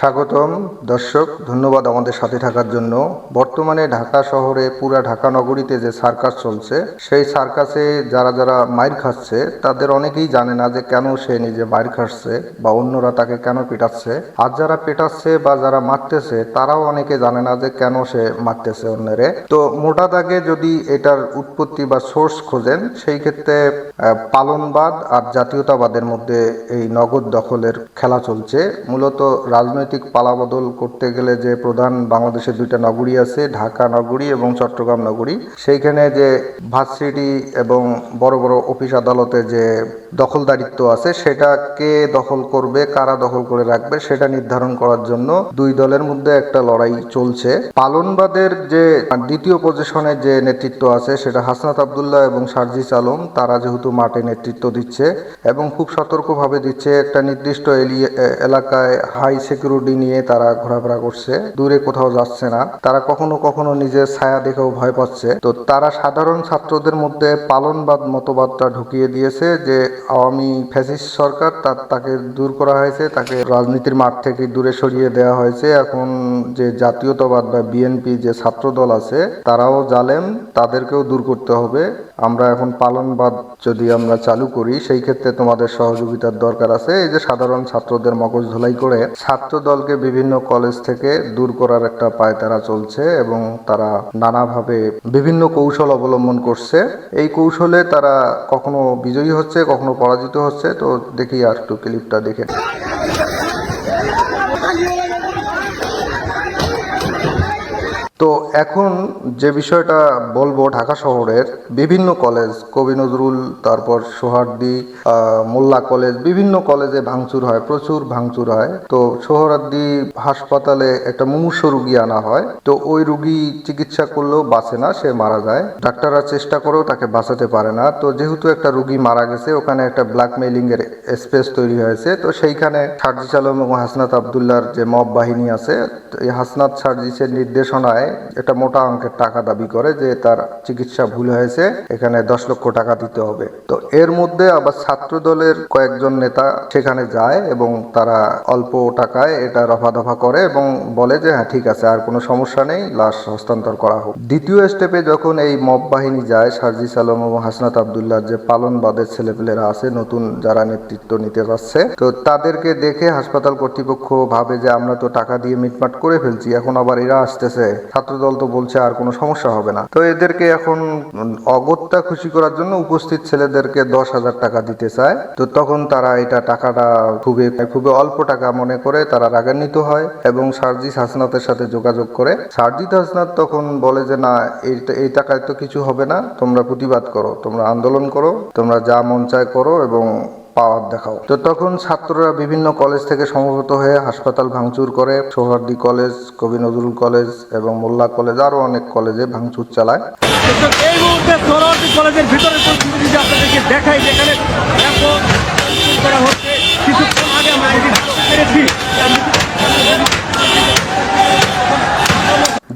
স্বাগতম দর্শক, ধন্যবাদ আমাদের সাথে থাকার জন্য। বর্তমানে ঢাকা শহরে পুরা ঢাকা নগরীতে যে সার্কাস চলছে, সেই সার্কাসে যারা যারা মাইর খাচ্ছে তাদের অনেকেই জানে না যে কেন সে নিজে মাইর খাচ্ছে বা অন্যরা তাকে কেন পেটাচ্ছে। আর যারা পেটাচ্ছে বা যারা মারতেছে তারাও অনেকে জানে না যে কেন সে মারতেছে অন্যরে। তো মোটা দাগে যদি এটার উৎপত্তি বা সোর্স খোঁজেন, সেই ক্ষেত্রে পালনবাদ আর জাতীয়তাবাদের মধ্যে এই নগদ দখলের খেলা চলছে। মূলত রাজনৈতিক পালাবদল করতে গেলে যে প্রধান বাংলাদেশের দুইটা নগরী আছে, ঢাকা নগরী এবং চট্টগ্রাম নগরী, সেইখানে যে ভার্সিটি এবং বড় বড় অফিস আদালতে যে দখলদারিত্ব আছে, সেটাকে দখল করবে, কারা দখল করে রাখবে সেটা নির্ধারণ করার জন্য দুই দলের মধ্যে একটা লড়াই চলছে। পালনবাদের যে দ্বিতীয় পজিশনে যে নেতৃত্ব আছে সেটা হাসনাত আবদুল্লাহ এবং সার্জিস আলম, তারা যেহেতু মাঠে নেতৃত্ব দিচ্ছে এবং খুব সতর্কভাবে দিচ্ছে, একটা নির্দিষ্ট এলাকায় হাই সিকিউরিটি নিয়ে তারা ঘোরাফেরা করছে, দূরে কোথাও যাচ্ছে না। তারা কখনো কখনো নিজের ছায়া দেখেও ভয় পাচ্ছে। তো তারা সাধারণ ছাত্রদের মধ্যে পালনবাদ মতবাদটা ঢুকিয়ে দিয়েছে যে আওয়ামী ফ্যাসিস্ট সরকার, তাকে দূর করা হয়েছে, তাকে রাজনীতির মাঠ থেকে দূরে সরিয়ে দেওয়া হয়েছে। এখন যে জাতীয়তাবাদ বা বিএনপি যে ছাত্র দল আছে তারাও জালেম, তাদেরকেও দূর করতে হবে। আমরা এখন পালনবাদ যদি আমরা চালু করি, সেই ক্ষেত্রে তোমাদের সহযোগিতার দরকার আছে। এই যে সাধারণ ছাত্রদের মগজ ধোলাই করে ছাত্র দলকে বিভিন্ন কলেজ থেকে দূর করার একটা পায়তারা চলছে এবং তারা নানাভাবে বিভিন্ন কৌশল অবলম্বন করছে। এই কৌশলে তারা কখনো বিজয়ী হচ্ছে, কখনো পরাজিত হচ্ছে। তো দেখি আর একটু ক্লিপটা দেখে। তো এখন যে বিষয়টা বলবো, ঢাকা শহরের বিভিন্ন কলেজ, কবি নজরুল, তারপর সোহরাওয়ার্দী, মোল্লা কলেজ, বিভিন্ন কলেজে ভাঙচুর হয়, প্রচুর ভাঙচুর হয়। তো সোহরাওয়ার্দী হাসপাতালে একটা মুমূর্ষু রুগী আনা হয়। তো ওই রুগী চিকিৎসা করলেও বাঁচে না, সে মারা যায়। ডাক্তাররা চেষ্টা করেও তাকে বাঁচাতে পারে না। তো যেহেতু একটা রুগী মারা গেছে, ওখানে একটা ব্ল্যাকমেইলিং এর স্পেস তৈরি হয়েছে। তো সেইখানে সার্জিস আলম এবং হাসনাত আবদুল্লাহর যে মব বাহিনী আছে, এই হাসনাত সার্জিসের নির্দেশনায় একটা মোটা অঙ্কের টাকা দাবি করে যে তার চিকিৎসা ভুল হয়েছে, এখানে 10 লক্ষ টাকা দিতে হবে। তো এর মধ্যে আবার ছাত্র দলের কয়েকজন নেতা সেখানে যায় এবং তারা অল্প টাকায় এটা রফা দফা করে এবং বলে যে হ্যাঁ ঠিক আছে, আর কোনো সমস্যা নেই, লাশ হস্তান্তর করা হোক। দ্বিতীয় স্টেপে যখন এই মব বাহিনী যায়, সার্জিস আলম এবং হাসনাত আবদুল্লাহ যে পালনবাদের ছেলেপেলেরা আছে, নতুন যারা নেতৃত্ব নিতে যাচ্ছে, তো তাদেরকে দেখে হাসপাতাল কর্তৃপক্ষ ভাবে যে আমরা তো টাকা দিয়ে মিটমাট করে ফেলছি, এখন আবার এরা আসতেছে, ছাত্রদল তো বলছে আর কোনো সমস্যা হবে না। তো এদেরকে এখন অগত্যা খুশি করার জন্য উপস্থিত ছেলেদেরকে 10,000 টাকা দিতে চায়। তো তখন তারা টাকাটা খুবই খুবই অল্প টাকা মনে করে তারা রাগান্বিত হয় এবং সার্জিস হাসনাতের সাথে যোগাযোগ করে। সার্জিস হাসনাত তখন বলে যে না, এই টাকায় তো কিছু হবে না, তোমরা প্রতিবাদ করো, তোমরা আন্দোলন করো, তোমরা যা মন চায় করো এবং পাওয়ার দেখাও। তো তখন ছাত্ররা বিভিন্ন কলেজ থেকে সমবেত হয়ে হাসপাতাল ভাঙচুর করে। সোহরাওয়ার্দী কলেজ, কবি নজরুল কলেজ এবং মোল্লা কলেজ, আরো অনেক কলেজে ভাঙচুর চালায়। এই মুহূর্তে সোহরাওয়ার্দী কলেজের ভিতরে পরিস্থিতি যদি আপনাদেরকে দেখাই, যেখানে ব্যাপক করা হচ্ছে। কিছুক্ষণ আগে আমরা পেরেছি।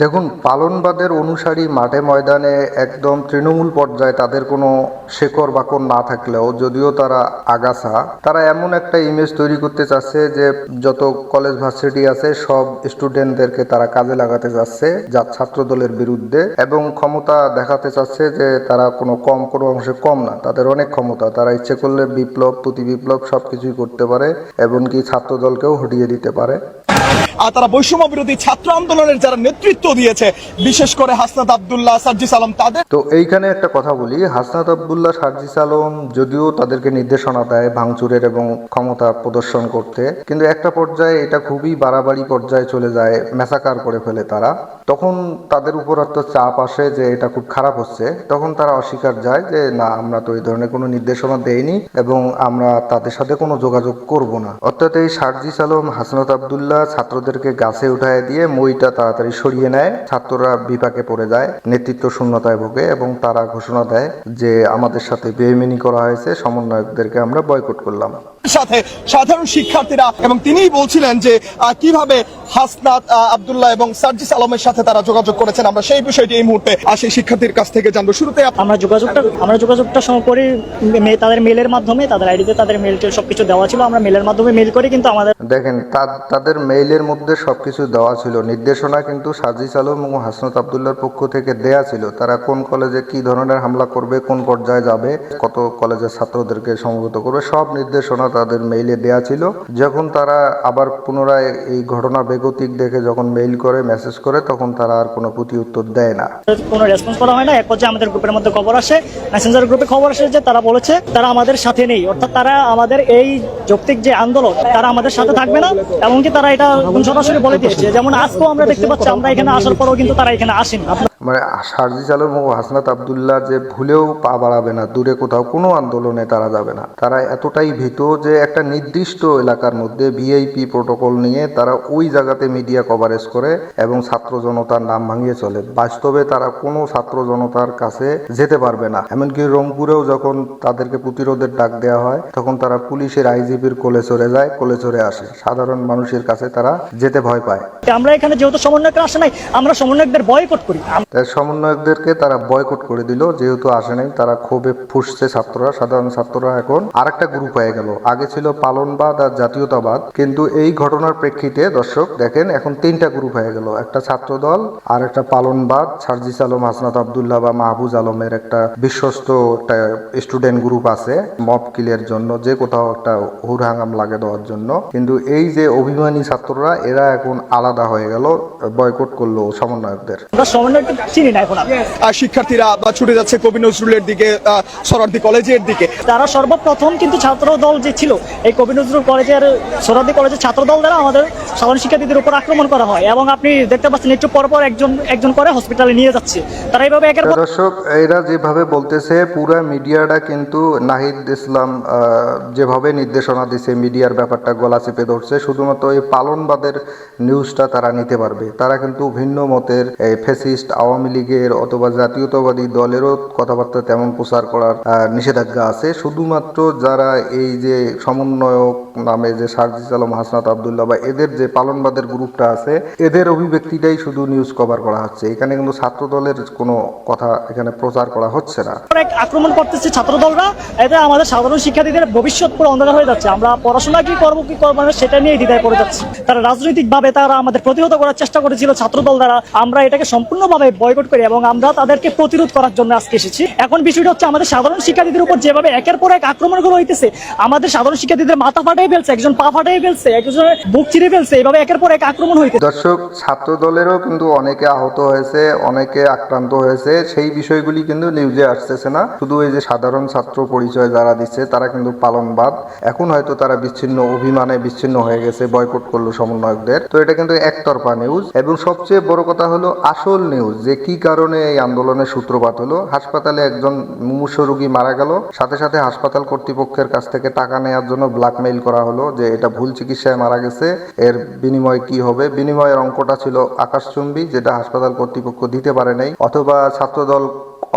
দেখুন, পালনবাদের অনুসারী মাঠে ময়দানে একদম তৃণমূল পর্যায়ে তাদের কোনো শেকড় বাকড় না থাকলেও, যদিও তারা আগাছা, তারা এমন একটা ইমেজ তৈরি করতে চাচ্ছে যে যত কলেজ ভার্সিটি আছে সব স্টুডেন্টদেরকে তারা কাজে লাগাতে চাচ্ছে যা ছাত্র দলের বিরুদ্ধে, এবং ক্ষমতা দেখাতে চাচ্ছে যে তারা কোনো অংশে কম না, তাদের অনেক ক্ষমতা, তারা ইচ্ছে করলে বিপ্লব, প্রতি বিপ্লব সবকিছুই করতে পারে, এমনকি ছাত্র দলকেও হটিয়ে দিতে পারে। আর তারা বৈষম্য বিরোধী ছাত্র আন্দোলনের যারা নেতৃত্ব দিয়েছে, বিশেষ করে হাসনাত আবদুল্লাহ, সার্জিস আলম, তাদের তো এইখানে একটা কথা বলি, হাসনাত আবদুল্লাহ, সার্জিস আলম যদিও তাদেরকে নির্দেশনা দেয় ভাঙচুরের এবং ক্ষমতা প্রদর্শন করতে, কিন্তু একটা পর্যায়ে এটা খুবই বাড়াবাড়ি পর্যায়ে চলে যায়, ম্যাসাকার করে ফেলে তারা। তখন তাদের উপর একটা চাপ আসে যে এটা খুব খারাপ হচ্ছে, তখন তারা অস্বীকার যায় যে না, আমরা তো এই ধরনের কোনো নির্দেশনা দেইনি এবং আমরা তাদের সাথে কোনো যোগাযোগ করব না। অর্থাৎ এই সার্জিস আলম, হাসনাত আবদুল্লাহ ছাত্রদের ছাত্রদেরকে গাছে উঠায় দিয়ে মইটা তাড়াতাড়ি সরিয়ে নেয়। ছাত্ররা বিপাকে পড়ে যায়, নেতৃত্ব শূন্যতায় ভোগে এবং তারা ঘোষণা দেয় যে আমাদের সাথে বেইমানি করা হয়েছে, সমন্বয়কদেরকে আমরা বয়কট করলাম। সাথে সাধারণ শিক্ষার্থীরা এবং তিনিই বলছিলেন যে কিভাবে হাসনাত আব্দুল্লাহ এবং সার্জিস আলমের সাথে তারা যোগাযোগ করেছেন। আমরা সেই বিষয়টি এই মুহূর্তে সেই শিক্ষার্থীর কাছ থেকে জানবো। শুরুতে আমরা যোগাযোগটা করি তাদের মেলের মাধ্যমে, তাদের আইডিতে তাদের মেল সবকিছু দেওয়া ছিল, আমরা মেলের মাধ্যমে মেল করি। কিন্তু আমাদের দেখেন তাদের মেইলের মধ্যে সবকিছু দেওয়া ছিল, নির্দেশনা কিন্তু সার্জিস আলম এবং হাসনাত আব্দুল্লাহর পক্ষ থেকে দেয়া ছিল। তারা কোন কলেজে কি ধরনের হামলা করবে, কোন পর্যায়ে যাবে, কত কলেজের ছাত্রদেরকে সমবেত করবে, সব নির্দেশনা তাদের মেইলে দেয়া ছিল। যখন তারা আবার পুনরায় এই ঘটনা বেগতিক দেখে যখন মেইল করে, মেসেজ করে, তখন তারা আর কোনো প্রতি উত্তর দেয় না, কোনো রেসপন্স করা হয় না। এক পর্যায়ে আমাদের গ্রুপের মধ্যে খবর আসে, মেসেঞ্জার গ্রুপে খবর আসে যে তারা বলেছে তারা আমাদের সাথে নেই, অর্থাৎ তারা আমাদের এই যৌক্তিক যে আন্দোলন তারা আমাদের সাথে থাকবে না। এমনকি তারা এটা সরাসরি বলে দিয়েছে, যেমন আজকেও আমরা দেখতে পাচ্ছি আমরা এখানে আসার পরেও কিন্তু তারা এখানে আসেনি। মানে সার্জিস আলম ও হাসনাত আব্দুল্লাহ যে ভুলেও পা বাড়াবে না, দূরে কোথাও কোনো আন্দোলনে তারা যাবে না। তারা এতটাই ভীত যে একটা নির্দিষ্ট এলাকার মধ্যে ভিআইপি প্রোটোকল নিয়ে তারা ওই জায়গাতে মিডিয়া কভারেজ করে এবং ছাত্র জনতার নাম ভাঙিয়ে চলে। বাস্তবে তারা কোনো ছাত্র জনতার কাছে যেতে পারবে না। এমনকি রংপুরেও যখন তাদেরকে প্রতিরোধের ডাক দেওয়া হয়, তখন তারা পুলিশের আইজিপির কোলে চড়ে যায়, কোলে চড়ে আসে। সাধারণ মানুষের কাছে তারা যেতে ভয় পায়। আমরা এখানে যেহেতু সমন্বয়করা আসে নাই, আমরা সমন্বয়কদের বয়কট করি। তাই সমন্বয়কদেরকে তারা বয়কট করে দিল, যেহেতু আসে নাই। তারা ক্ষোভে ফুঁসছে ছাত্ররা, সাধারণ ছাত্ররা এখন আরেকটা গ্রুপ হয়ে গেল। আগে ছিল পালনবাদ আর জাতীয়তাবাদ, কিন্তু এই ঘটনার প্রেক্ষিতে দর্শক দেখেন এখন তিনটা গ্রুপ হয়ে গেল। একটা ছাত্রদল, আর একটা পালনবাদ, সার্জিস আলম, হাসনাত আব্দুল্লাহ বা মাহফুজ আলমের একটা বিশ্বস্ত একটা স্টুডেন্ট গ্রুপ আছে মব কিলের জন্য, যে কোথাও একটা হুড়হাঙ্গাম লাগে দেওয়ার জন্য। কিন্তু এই যে অভিমানী ছাত্ররা, এরা এখন আলাদা হয়ে গেল, বয়কট করলো সমন্বয়কদের। আমরা সমন্বয়কদের চিনি না এখন। শিক্ষার্থীরা ছুটে যাচ্ছে কবি নজরুলের দিকে, সোহরাওয়ার্দী কলেজের দিকে। তারা সর্বপ্রথম কিন্তু ছাত্র দল যে ছিল, এই কবি নজরুল কলেজের, সোহরাওয়ার্দী কলেজের ছাত্র দল দ্বারা আমাদের সাধারণ শিক্ষার্থীদের উপর আক্রমণ করা হয় এবং আপনি দেখতে পাচ্ছেন একটু পর পর একজন করে হসপিটালে নিয়ে যাচ্ছে। তারা এইভাবে একের পর দর্শক এরা যেভাবে বলতেছে, পুরা মিডিয়াটা কিন্তু নাহিদ ইসলাম যেভাবে নির্দেশনা দিছে, মিডিয়ার ব্যাপারটা গলা চেপে ধরছে। শুধুমাত্র এই পালনবাদের নিউজটা তারা নিতে পারবে। তারা কিন্তু ভিন্ন মতের ফ্যাসিস্ট আওয়ামী লীগের অথবা জাতীয়তাবাদী দলেরও কথাবার্তা তেমন প্রচার করার নিষেধাজ্ঞা আছে। শুধুমাত্র যারা এই যে সমন্বয়ক নামে যে সার্জিস আলম, হাসনাত আব্দুল্লাহ বা এদের যে পালনবাদের গ্রুপটা আছে, এদের অভিব্যক্তিটাই শুধু নিউজ কভার করা হচ্ছে। এখানে কিন্তু ছাত্র দলের কোনো কথা এখানে প্রচার করা হচ্ছে না। আক্রমণ করতেছে ছাত্র দলরা, এতে আমাদের সাধারণ শিক্ষার্থীদের ভবিষ্যৎ পুরো অন্ধকার হয়ে যাচ্ছে। আমরা পড়াশোনা কি করবো না সেটা নিয়ে দ্বিধায় পড়ে যাচ্ছি। তারা রাজনৈতিকভাবে তারা আমাদের প্রতিহত করার চেষ্টা করেছিল ছাত্র দল দ্বারা। আমরা এটাকে সম্পূর্ণভাবে বয়কট করি এবং আমরা তাদেরকে প্রতিরোধ করার জন্য আজকে এসেছি। এখন বিষয়টা হচ্ছে আমাদের সাধারণ শিক্ষার্থীদের উপর যেভাবে একের পর এক আক্রমণগুলো হইতেছে, আমাদের সাধারণ শিক্ষার্থীদের মাথা ফাটাই ফেলছে, একজন পা ফাটাই ফেলছে, একজন বুক চিরে ফেলছে, এইভাবে একের পর এক আক্রমণ হইতেছে। দর্শক ছাত্র দলেরও কিন্তু অনেকে আহত হয়েছে, অনেকে আক্রান্ত হয়েছে। সেই বিষয়গুলি কিন্তু নিউজে আসতেছে না। শুধু এই যে সাধারণ ছাত্র পরিচয় যারা দিচ্ছে, তারা কিন্তু পালনবাদ। এখন হয়তো তারা বিচ্ছিন্ন, অভিমানে বিচ্ছিন্ন হয়ে গেছে, বয়কট করলো সমন্বয়কদের। তো এটা কিন্তু একতরফা নিউজ। এবং সবচেয়ে বড় কথা হলো আসল নিউজ, যে কি কারণে এই আন্দোলনের সূত্রপাত হলো। হাসপাতালে একজন মুমূর্ষু রোগী মারা গেল, সাথে সাথে হাসপাতাল কর্তৃপক্ষের কাছ থেকে টাকা নেওয়ার জন্য ব্ল্যাকমেইল করা হলো যে এটা ভুল চিকিৎসায় মারা গেছে, এর বিনিময় কি হবে। বিনিময়ের অঙ্কটা ছিল আকাশচুম্বী, যেটা হাসপাতাল কর্তৃপক্ষ দিতে পারে নাই, অথবা ছাত্রদল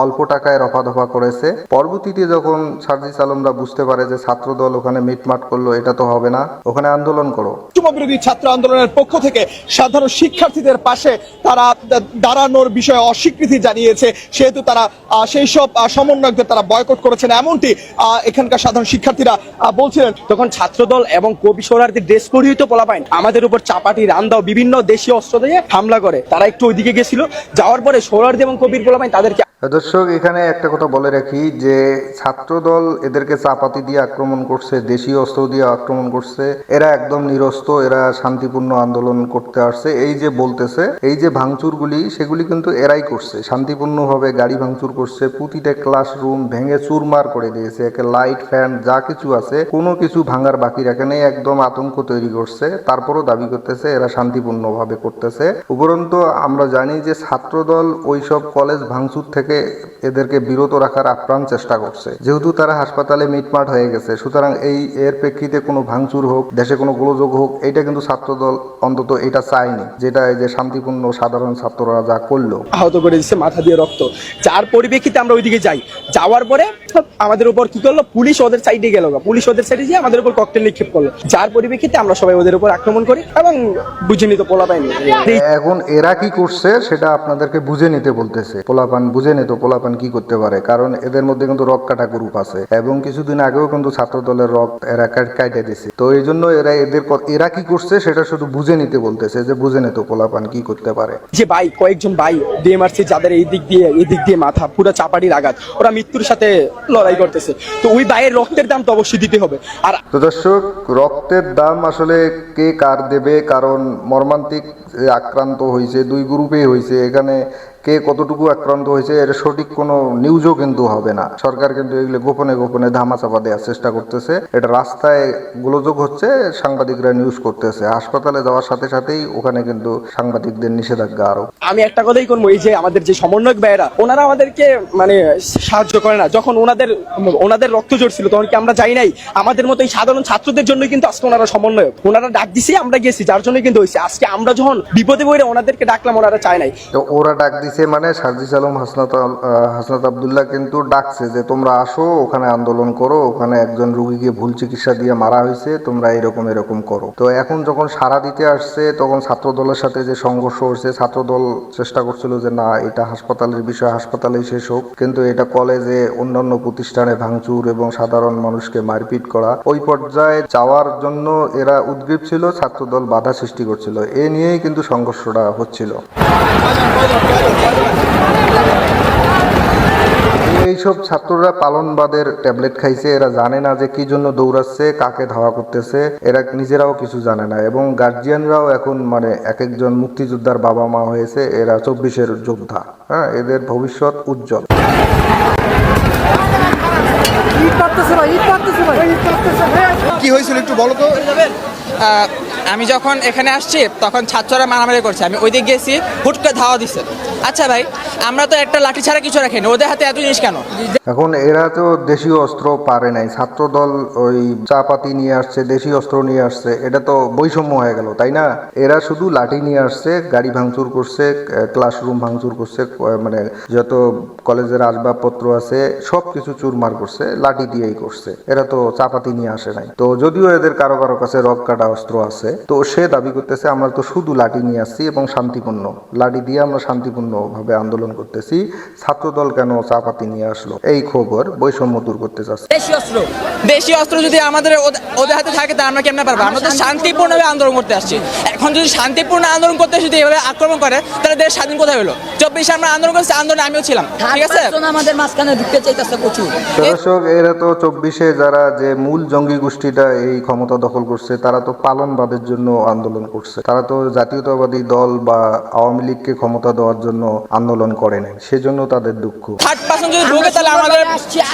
অল্প টাকায় রফা দফা করেছে। পরবর্তীতে যখন সার্জিস আলমরা বুঝতে পারে যে ছাত্রদল ওখানে মিটমাট করলো, এটা তো হবে না, ওখানে আন্দোলন করো। বিরোধী ছাত্র আন্দোলনের পক্ষ থেকে সাধারণ শিক্ষার্থীদের পাশে তারা দাঁড়ানোর বিষয়ে অস্বীকৃতি জানিয়েছে, সেহেতু তারা সেই সব সমন্বয়কদের তারা বয়কট করেছেন, এমনটি এখানকার সাধারণ শিক্ষার্থীরা বলছিলেন। তখন ছাত্রদল এবং কবি সোহরাওয়ার্দী ড্রেস পরিহিত পোলাপাইন আমাদের উপর চাপাটি, রান্দাও, বিভিন্ন দেশীয় অস্ত্র দিয়ে হামলা করে। তারা একটু ওইদিকে গেছিল, যাওয়ার পরে সোহরাওয়ার্দী এবং কবির পোলাপাইন তাদেরকে। দর্শক এখানে একটা কথা বলে রাখি যে ছাত্রদল এদেরকে চাপাতি দিয়ে আক্রমণ করছে, দেশীয় অস্ত্র দিয়ে আক্রমণ করছে। এরা একদম নিরস্ত্র, এরা শান্তিপূর্ণ আন্দোলন করতে আসছে। এই যে বলতেছে, এই যে ভাঙচুরগুলি, সেগুলি কিন্তু এরাই করছে। শান্তিপূর্ণভাবে গাড়ি ভাঙচুর করছে, প্রতিটা ক্লাসরুম ভেঙে চুরমার করে দিয়েছে। একে লাইট, ফ্যান যা কিছু আছে কোনো কিছু ভাঙার বাকি রাখে নেই, একদম আতঙ্ক তৈরি করছে। তারপরও দাবি করতেছে এরা শান্তিপূর্ণভাবে করতেছে। উপরন্তু আমরা জানি যে ছাত্রদল ওইসব কলেজ ভাঙচুর থেকে থেকে এদেরকে বিরত রাখার আপ্রাণ চেষ্টা করছে। যেহেতু তারা হাসপাতালে মিটমাট হয়ে গেছে, সুতরাং এর প্রেক্ষিতে কোনো ভাঙচুর হোক, দেশে কোনো গোলযোগ হোক, এটা কিন্তু ছাত্রদল অন্তত এটা চায়নি, যেটা এই যে শান্তিপূর্ণ সাধারণ ছাত্ররা যা করলো। আহত করে দিচ্ছে, মাথা দিয়ে রক্ত, যার পরিপ্রেক্ষিতে আমরা ওইদিকে যাই। যাওয়ার পরে আমাদের উপর কি করলো, পুলিশ ওদের সাইডে গেল, পুলিশ ওদের সাইডে গিয়ে আমাদের উপর ককটেল নিক্ষেপ করলো, যার পরিপ্রেক্ষিতে আমরা সবাই ওদের উপর আক্রমণ করি এবং বুঝে নিতে পোলা পাইনি। এখন এরা কি করছে সেটা আপনাদেরকে বুঝে নিতে বলতেছে। পোলাপান বুঝে নিত পোলাপান কি করতে পারে, কারণ এদের মধ্যে কিন্তু রক কাটা গ্রুপ আছে এবং কিছুদিন আগেও কিন্তু ছাত্র দলের রক এরা কাটে দিছে। তো এই জন্য এরা কি করছে সেটা শুধু বুঝে নিতে বলতেছে, যে বুঝে নিত পোলাপান কি করতে পারে। যে ভাই, কয়েকজন ভাই ডিএমআরসি যাদের এই দিক দিয়ে মাথা পুরো চাপাটির আঘাত, ওরা মৃত্যুর সাথে লড়াই করতেছে, তো ওই ভাইয়ের রক্তের দাম তো অবশ্যই দিতে হবে। আর তো দর্শক, রক্তের দাম আসলে কে কার দেবে, কারণ মর্মান্তিক আক্রান্ত হয়েছে দুই গ্রুপেই হয়েছে। এখানে কে কতটুকু আক্রান্ত হয়েছে এর সঠিক কোনো নিউজও কিন্তু হবে না। সরকার কিন্তু এগুলো গোপনে গোপনে ধামাচাপা দেওয়ার চেষ্টা করতেছে। এটা রাস্তায় গোলযোগ হচ্ছে, সাংবাদিকরা নিউজ করতেছে। হাসপাতালে যাওয়ার সাথে সাথেই ওখানে কিন্তু সাংবাদিকদের নিষেধাজ্ঞা আরো। আমি একটা কথাই করবো, এই যে আমাদের যে সমন্বয়ক ভাইয়েরা, ওনারা আমাদেরকে মানে সাহায্য করে না। যখন ওনাদের রক্ত জড়ছিল তখন কি আমরা যাই নাই? আমাদের মতো এই সাধারণ ছাত্রদের জন্য কিন্তু আজকে ওনারা সমন্বয়ক, ওনারা ডাক দিছে, আমরা গেছি, যার জন্য কিন্তু হয়েছে। আজকে আমরা যখন বিপদে পড়ে ওনাদেরকে ডাকলাম, ওনারা চায় নাই। তো ওরা ডাক দিছে মানে সার্জিস আলম হাসনাত আবদুল্লাহ কিন্তু ডাকছে যে তোমরা আসো, ওখানে আন্দোলন করো, ওখানে একজন রুগীকে ভুল চিকিৎসা দিয়ে মারা হয়েছে, তোমরা এরকম করো। তো এখন যখন সাড়া দিতে আসছে, তখন ছাত্র দলের সাথে যে সংঘর্ষ হচ্ছে, ছাত্র দল চেষ্টা করছিল যে না, এটা হাসপাতালের বিষয়, হাসপাতালেই শেষ হোক, কিন্তু এটা কলেজে অন্যান্য প্রতিষ্ঠানে ভাঙচুর এবং সাধারণ মানুষকে মারপিট করা, ওই পর্যায়ে যাওয়ার জন্য এরা উদ্গ্রীব ছিল। ছাত্র দল বাধা সৃষ্টি করছিল, এ নিয়েই কিন্তু সংঘর্ষটা হচ্ছিল। এইসব ছাত্ররা পালনবাদের ট্যাবলেট খাইছে, এরা জানে না যে কি জন্য দৌড়াচ্ছে, কাকে ধাওয়া করতেছে, এরা নিজেরাও কিছু জানে না। এবং গার্জিয়ানরাও এখন মানে এক একজন মুক্তিযোদ্ধার বাবা মা হয়েছে, এরা 24-এর যোদ্ধা। হ্যাঁ, এদের ভবিষ্যৎ উজ্জ্বল। কি হয়েছিল একটু বলো তো। আমি যখন এখানে আসছি তখন ছাত্ররা মারামারি করছে, আমি ওই দিক গেছি, হুট করে ধাওয়া দিছে। আচ্ছা ভাই, আমরা তো একটা লাঠি ছাড়া কিছু রাখিনি, ওদের হাতে এত জিনিস কেন? এখন এরা তো দেশীয় অস্ত্র পারে নাই, ছাত্র দল ওই চাপাতি নিয়ে আসছে, দেশীয় অস্ত্র নিয়ে আসছে, এটা তো বৈষম্য হয়ে গেল, তাই না? এরা শুধু লাঠি নিয়ে আসছে, গাড়ি ভাঙচুর করছে, ক্লাসরুম ভাঙচুর করছে, মানে যত কলেজের আসবাবপত্র আছে সব কিছু চুরমার করছে, লাঠি দিয়েই করছে। এরা তো চাপাতি নিয়ে আসে নাই। তো যদিও এদের কারো কারো কাছে রক কাটা অস্ত্র আছে, তো সে দাবি করতেছে আমরা তো শুধু লাঠি নিয়ে আসছি এবং শান্তিপূর্ণ, লাঠি দিয়ে আমরা শান্তিপূর্ণ ভাবে আন্দোলন করতেছি, ছাত্রদল কেন চাপাতি নিয়ে আসলো? এই খবর বৈষম্য দূর করতে চাচ্ছে। দেশীয় অস্ত্র যদি আমাদের ওদের হাতে থাকে তা আমরা কেমনে পারবো? আমরা তো শান্তিপূর্ণভাবে আন্দোলন করতে আসছি। এখন যদি শান্তিপূর্ণ আন্দোলন করতে যদি এভাবে আক্রমণ করে, তাহলে দেশ স্বাধীন কোথায় হলো? 24 আমরা আন্দোলন করছি, আন্দোলনে আমিও ছিলাম, ঠিক আছে? আমাদের মাঝখানে ঢুকতে চাইতেছে প্রচুর। দর্শক, এরা তো 24-এ যারা যে মূল জঙ্গি গোষ্ঠীটা এই ক্ষমতা দখল করছে, তারা তো পালনবাদের জন্য আন্দোলন করছে, তারা তো জাতীয়তাবাদী দল বা আওয়ামী লীগকে ক্ষমতা দেওয়ার জন্য আন্দোলন করে নাই, সেজন্য তাদের দুঃখ। 3% যদি ঢুকে তাহলে আমাদের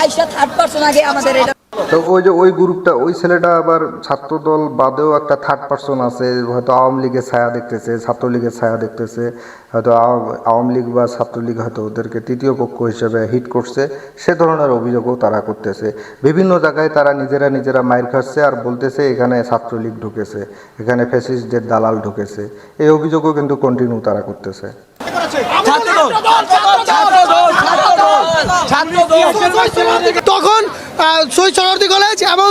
আইসা 3% আগে আমাদের এটা। তো ওই যে ওই গ্রুপটা, ওই ছেলেটা আবার ছাত্রদল বাদেও একটা 3rd আছে, হয়তো আওয়ামী লীগের ছায়া দেখতেছে, ছাত্রলীগের ছায়া দেখতেছে, হয়তো আওয়ামী লীগ বা ছাত্রলীগ হয়তো ওদেরকে তৃতীয় পক্ষ হিসেবে হিট করছে, সে ধরনের অভিযোগও তারা করতেছে। বিভিন্ন জায়গায় তারা নিজেরা মাইর খাচ্ছে আর বলতেছে এখানে ছাত্রলীগ ঢুকেছে, এখানে ফ্যাসিস্টদের দালাল ঢুকেছে, এই অভিযোগও কিন্তু কন্টিনিউ তারা করতেছে। তখন শহীদ সোহরাওয়ার্দী কলেজ এবং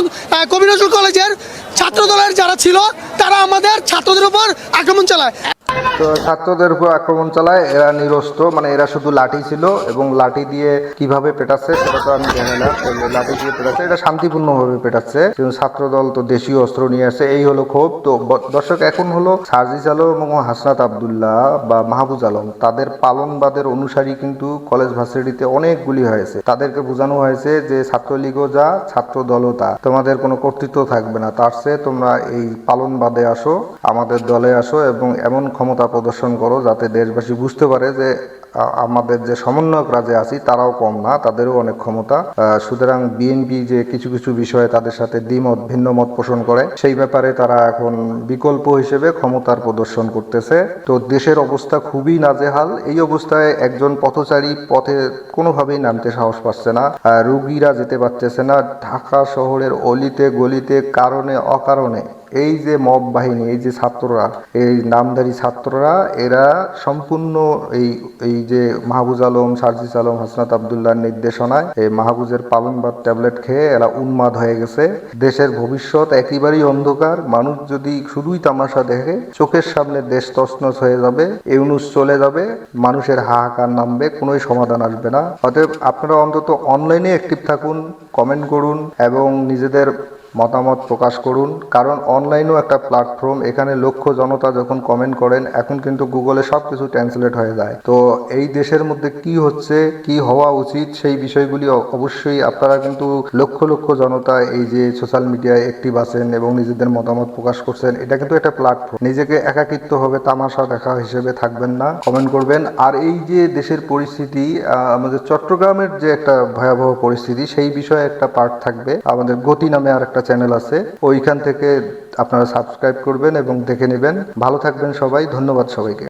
কবি নজরুল কলেজের ছাত্র দলের যারা ছিল তারা আমাদের ছাত্রদের উপর আক্রমণ চালায়। তো ছাত্রদের উপর আক্রমণ চালায়, এরা নিরস্ত্র, মানে এরা শুধু লাঠি ছিল এবং লাঠি দিয়ে কিভাবে পেটাচ্ছে সেটা তো আমি জানি না, লাঠি দিয়ে পেটাচ্ছে, এটা শান্তিপূর্ণভাবে পেটাচ্ছে, কিন্তু ছাত্রদল তো দেশীয় অস্ত্র নিয়ে আসে, এই হলো ক্ষোভ। তো দর্শক, এখন হলো সার্জিস আলম এবং হাসনাত আবদুল্লাহ বা মাহফুজ আলম, তাদের পালনবাদের অনুসারী কিন্তু কলেজ ভার্সিটিতে অনেকগুলি হয়েছে, তাদেরকে বোঝানো হয়েছে যে ছাত্রলীগও যা, ছাত্র দলও তা, তোমাদের কোনো কর্তৃত্ব থাকবে না, তার চেয়ে তোমরা এই পালনবাদে আসো, আমাদের দলে আসো এবং এমন ক্ষমতা ক্ষমতা প্রদর্শন করো, যাতে দেশবাসী বুঝতে পারে যে আমাদের যে সমন্বয়করা যে আছি তারাও কম না, তাদেরও অনেক ক্ষমতা। সুতরাং বিএনপি যে কিছু কিছু বিষয়ে তাদের সাথে দ্বিমত ভিন্ন মত পোষণ করে, সেই ব্যাপারে তারা এখন বিকল্প হিসেবে ক্ষমতার প্রদর্শন করতেছে। তো দেশের অবস্থা খুবই নাজেহাল। এই অবস্থায় একজন পথচারী পথে কোনোভাবেই নামতে সাহস পাচ্ছে না, রুগীরা যেতে পারতেছে না। ঢাকা শহরের অলিতে গলিতে কারণে অকারণে এই যে মব বাহিনী, এই যে ছাত্ররা, এই নামধারী ছাত্ররা, এরা সম্পূর্ণ এই যে মাহবুজ আলম, সার্জিস আলম, হাসনাত আব্দুল্লাহর নির্দেশনায় এই মাহবুজের পালংবাদ ট্যাবলেট খেয়ে এরা উন্মাদ হয়ে গেছে। দেশের ভবিষ্যৎ একেবারেই অন্ধকার। মানুষ যদি শুধুই তামাশা দেখে, চোখের সামনে দেশ তছনছ হয়ে যাবে, ইউনূস চলে যাবে, মানুষের হাহাকার নামবে, কোনোই সমাধান আসবে না। অতএব আপনারা অন্তত অনলাইনে অ্যাক্টিভ থাকুন, কমেন্ট করুন এবং নিজেদের মতামত প্রকাশ করুন, কারণ অনলাইনও একটা প্ল্যাটফর্ম। এখানে লক্ষ জনতা যখন কমেন্ট করেন, এখন কিন্তু গুগলে সব কিছু ট্রান্সলেট হয়ে যায়। তো এই দেশের মধ্যে কি হচ্ছে, কি হওয়া উচিত, সেই বিষয়গুলি অবশ্যই আপনারা কিন্তু লক্ষ লক্ষ জনতা এই যে সোশ্যাল মিডিয়ায় অ্যাক্টিভ আছেন এবং নিজেদের মতামত প্রকাশ করছেন, এটা কিন্তু একটা প্ল্যাটফর্ম। নিজেকে একাকিত্বভাবে তামাশা দেখা হিসেবে থাকবেন না, কমেন্ট করবেন। আর এই যে দেশের পরিস্থিতি, আমাদের চট্টগ্রামের যে একটা ভয়াবহ পরিস্থিতি, সেই বিষয়ে একটা পার্ট থাকবে আমাদের গতি নামে আর একটা চ্যানেল আছে, ওইখান থেকে আপনারা সাবস্ক্রাইব করবেন এবং দেখে নেবেন। ভালো থাকবেন সবাই, ধন্যবাদ সবাইকে।